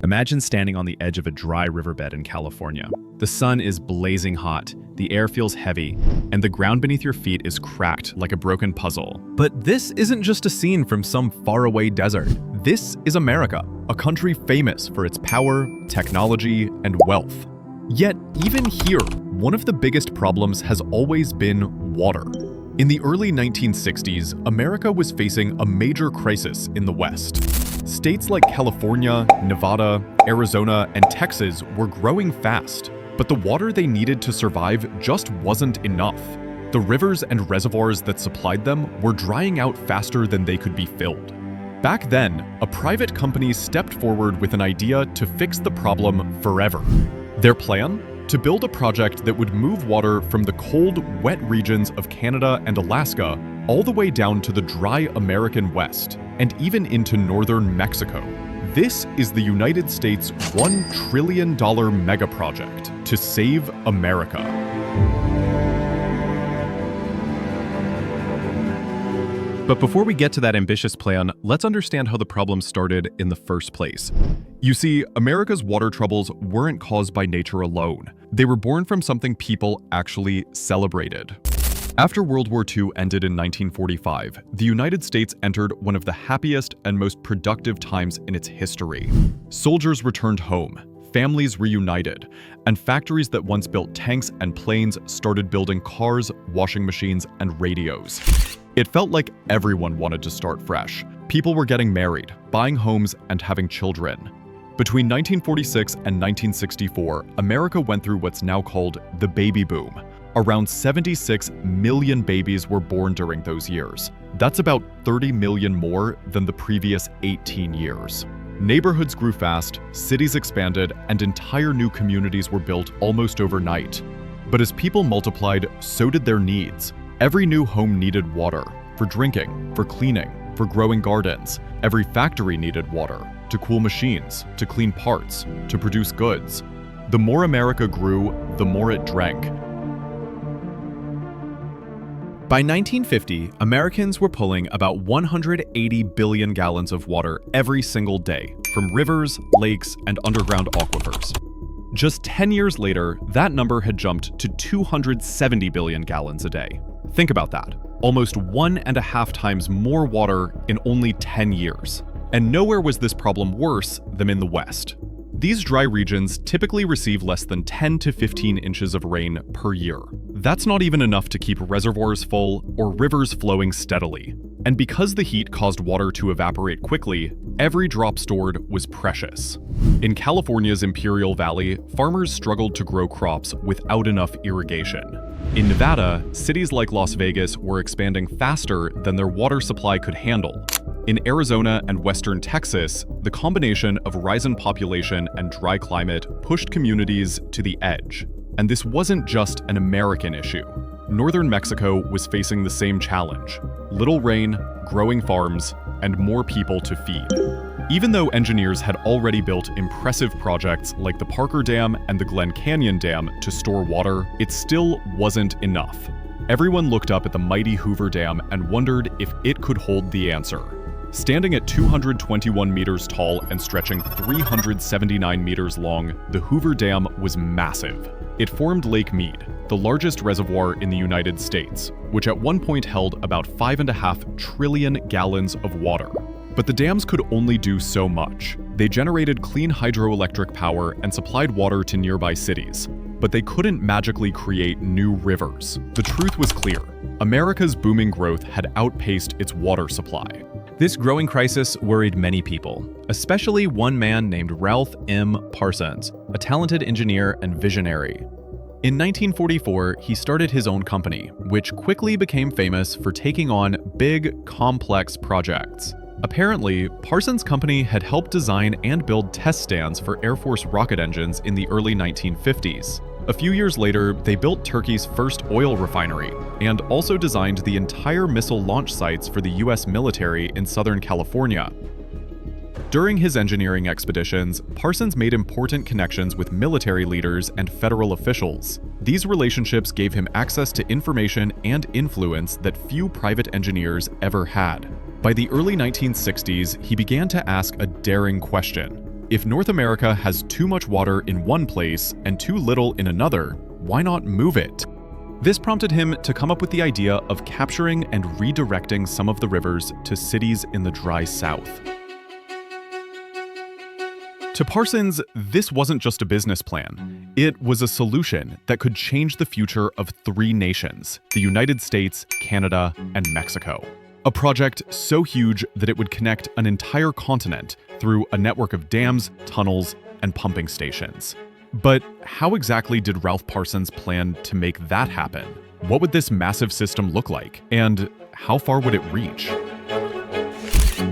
Imagine standing on the edge of a dry riverbed in California. The sun is blazing hot, the air feels heavy, and the ground beneath your feet is cracked like a broken puzzle. But this isn't just a scene from some faraway desert. This is America, a country famous for its power, technology, and wealth. Yet, even here, one of the biggest problems has always been water. In the early 1960s, America was facing a major crisis in the West. States like California, Nevada, Arizona, and Texas were growing fast, but the water they needed to survive just wasn't enough. The rivers and reservoirs that supplied them were drying out faster than they could be filled. Back then, a private company stepped forward with an idea to fix the problem forever. Their plan? To build a project that would move water from the cold, wet regions of Canada and Alaska all the way down to the dry American West, and even into northern Mexico. This is the United States' $1 trillion megaproject to save America. But before we get to that ambitious plan, let's understand how the problem started in the first place. You see, America's water troubles weren't caused by nature alone. They were born from something people actually celebrated. After World War II ended in 1945, the United States entered one of the happiest and most productive times in its history. Soldiers returned home, families reunited, and factories that once built tanks and planes started building cars, washing machines, and radios. It felt like everyone wanted to start fresh. People were getting married, buying homes, and having children. Between 1946 and 1964, America went through what's now called the baby boom. Around 76 million babies were born during those years. That's about 30 million more than the previous 18 years. Neighborhoods grew fast, cities expanded, and entire new communities were built almost overnight. But as people multiplied, so did their needs. Every new home needed water, for drinking, for cleaning, for growing gardens. Every factory needed water, to cool machines, to clean parts, to produce goods. The more America grew, the more it drank. By 1950, Americans were pulling about 180 billion gallons of water every single day from rivers, lakes, and underground aquifers. Just 10 years later, that number had jumped to 270 billion gallons a day. Think about that. Almost 1.5 times more water in only 10 years. And nowhere was this problem worse than in the West. These dry regions typically receive less than 10 to 15 inches of rain per year. That's not even enough to keep reservoirs full or rivers flowing steadily. And because the heat caused water to evaporate quickly, every drop stored was precious. In California's Imperial Valley, farmers struggled to grow crops without enough irrigation. In Nevada, cities like Las Vegas were expanding faster than their water supply could handle. In Arizona and western Texas, the combination of rise in population and dry climate pushed communities to the edge. And this wasn't just an American issue. Northern Mexico was facing the same challenge: little rain, growing farms, and more people to feed. Even though engineers had already built impressive projects like the Parker Dam and the Glen Canyon Dam to store water, it still wasn't enough. Everyone looked up at the mighty Hoover Dam and wondered if it could hold the answer. Standing at 221 meters tall and stretching 379 meters long, the Hoover Dam was massive. It formed Lake Mead, the largest reservoir in the United States, which at one point held about 5.5 trillion gallons of water. But the dams could only do so much. They generated clean hydroelectric power and supplied water to nearby cities. But they couldn't magically create new rivers. The truth was clear. America's booming growth had outpaced its water supply. This growing crisis worried many people, especially one man named Ralph M. Parsons, a talented engineer and visionary. In 1944, he started his own company, which quickly became famous for taking on big, complex projects. Apparently, Parsons' company had helped design and build test stands for Air Force rocket engines in the early 1950s. A few years later, they built Turkey's first oil refinery and also designed the entire missile launch sites for the US military in Southern California. During his engineering expeditions, Parsons made important connections with military leaders and federal officials. These relationships gave him access to information and influence that few private engineers ever had. By the early 1960s, he began to ask a daring question. If North America has too much water in one place and too little in another, why not move it? This prompted him to come up with the idea of capturing and redirecting some of the rivers to cities in the dry south. To Parsons, this wasn't just a business plan. It was a solution that could change the future of three nations: the United States, Canada, and Mexico. A project so huge that it would connect an entire continent through a network of dams, tunnels, and pumping stations. But how exactly did Ralph Parsons plan to make that happen? What would this massive system look like? And how far would it reach?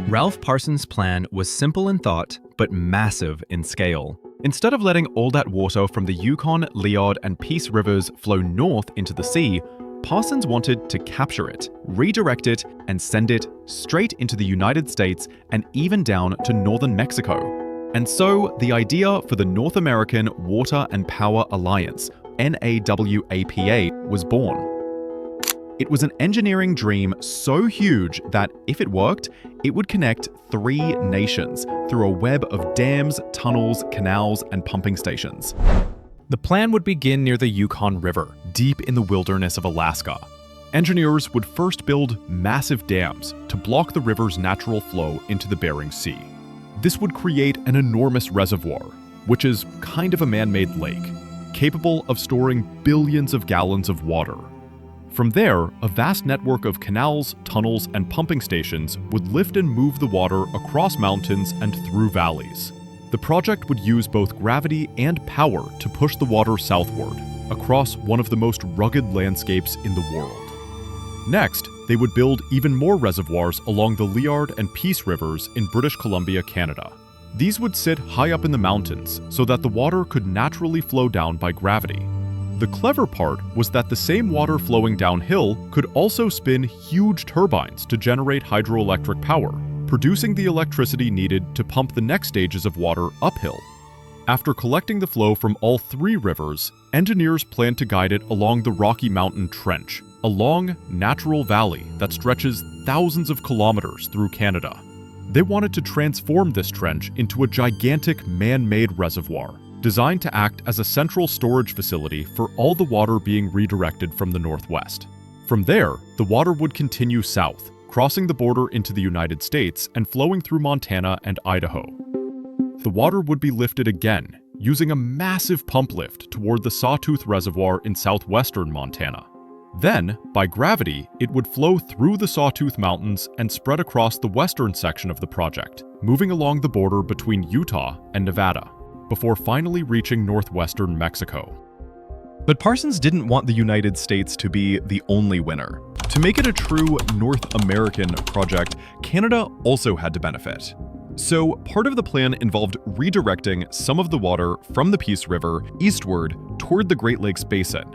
Ralph Parsons' plan was simple in thought, but massive in scale. Instead of letting all that water from the Yukon, Liard, and Peace rivers flow north into the sea, Parsons wanted to capture it, redirect it, and send it straight into the United States and even down to northern Mexico. And so, the idea for the North American Water and Power Alliance, NAWAPA, was born. It was an engineering dream so huge that, if it worked, it would connect three nations through a web of dams, tunnels, canals, and pumping stations. The plan would begin near the Yukon River, deep in the wilderness of Alaska. Engineers would first build massive dams to block the river's natural flow into the Bering Sea. This would create an enormous reservoir, which is kind of a man-made lake, capable of storing billions of gallons of water. From there, a vast network of canals, tunnels, and pumping stations would lift and move the water across mountains and through valleys. The project would use both gravity and power to push the water southward, across one of the most rugged landscapes in the world. Next, they would build even more reservoirs along the Liard and Peace rivers in British Columbia, Canada. These would sit high up in the mountains so that the water could naturally flow down by gravity. The clever part was that the same water flowing downhill could also spin huge turbines to generate hydroelectric power, producing the electricity needed to pump the next stages of water uphill. After collecting the flow from all three rivers, engineers planned to guide it along the Rocky Mountain Trench, a long, natural valley that stretches thousands of kilometers through Canada. They wanted to transform this trench into a gigantic man-made reservoir, designed to act as a central storage facility for all the water being redirected from the northwest. From there, the water would continue south, crossing the border into the United States and flowing through Montana and Idaho. The water would be lifted again, using a massive pump lift toward the Sawtooth Reservoir in southwestern Montana. Then, by gravity, it would flow through the Sawtooth Mountains and spread across the western section of the project, moving along the border between Utah and Nevada, before finally reaching northwestern Mexico. But Parsons didn't want the United States to be the only winner. To make it a true North American project, Canada also had to benefit. So part of the plan involved redirecting some of the water from the Peace River eastward toward the Great Lakes Basin.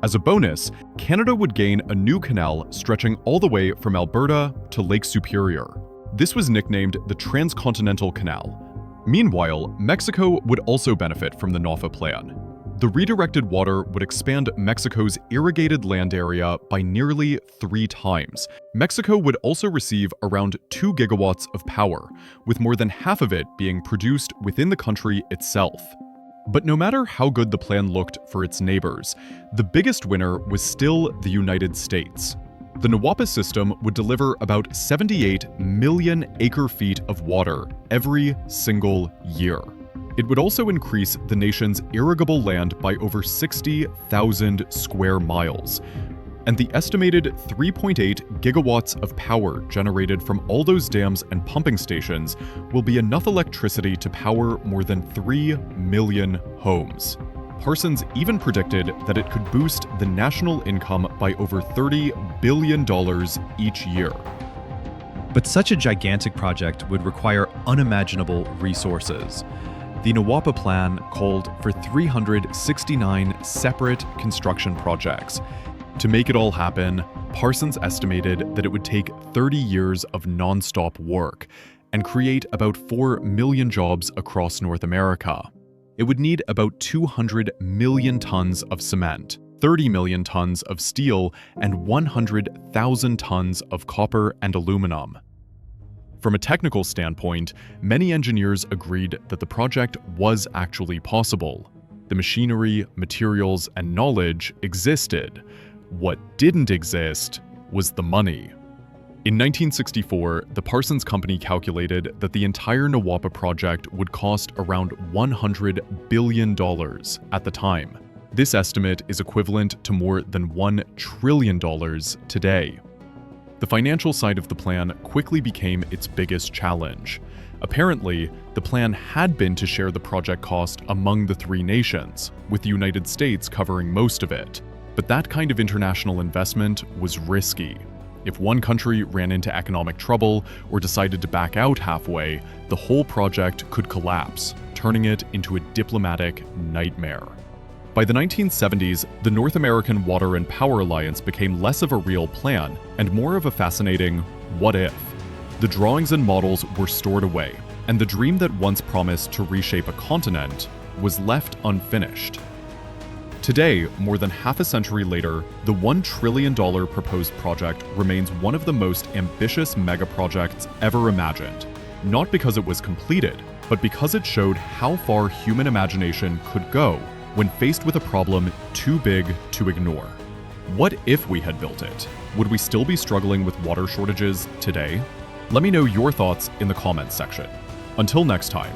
As a bonus, Canada would gain a new canal stretching all the way from Alberta to Lake Superior. This was nicknamed the Transcontinental Canal. Meanwhile, Mexico would also benefit from the NAWAPA plan. The redirected water would expand Mexico's irrigated land area by nearly 3 times. Mexico would also receive around 2 gigawatts of power, with more than half of it being produced within the country itself. But no matter how good the plan looked for its neighbors, the biggest winner was still the United States. The NAWAPA system would deliver about 78 million acre-feet of water every single year. It would also increase the nation's irrigable land by over 60,000 square miles. And the estimated 3.8 gigawatts of power generated from all those dams and pumping stations will be enough electricity to power more than 3 million homes. Parsons even predicted that it could boost the national income by over $30 billion each year. But such a gigantic project would require unimaginable resources. The NAWAPA plan called for 369 separate construction projects. To make it all happen, Parsons estimated that it would take 30 years of non-stop work and create about 4 million jobs across North America. It would need about 200 million tons of cement, 30 million tons of steel, and 100,000 tons of copper and aluminum. From a technical standpoint, many engineers agreed that the project was actually possible. The machinery, materials, and knowledge existed. What didn't exist was the money. In 1964, the Parsons Company calculated that the entire NAWAPA project would cost around $100 billion at the time. This estimate is equivalent to more than $1 trillion today. The financial side of the plan quickly became its biggest challenge. Apparently, the plan had been to share the project cost among the three nations, with the United States covering most of it. But that kind of international investment was risky. If one country ran into economic trouble or decided to back out halfway, the whole project could collapse, turning it into a diplomatic nightmare. By the 1970s, the North American Water and Power Alliance became less of a real plan and more of a fascinating what if. The drawings and models were stored away, and the dream that once promised to reshape a continent was left unfinished. Today, more than half a century later, the $1 trillion proposed project remains one of the most ambitious megaprojects ever imagined, not because it was completed, but because it showed how far human imagination could go when faced with a problem too big to ignore. What if we had built it? Would we still be struggling with water shortages today? Let me know your thoughts in the comments section. Until next time,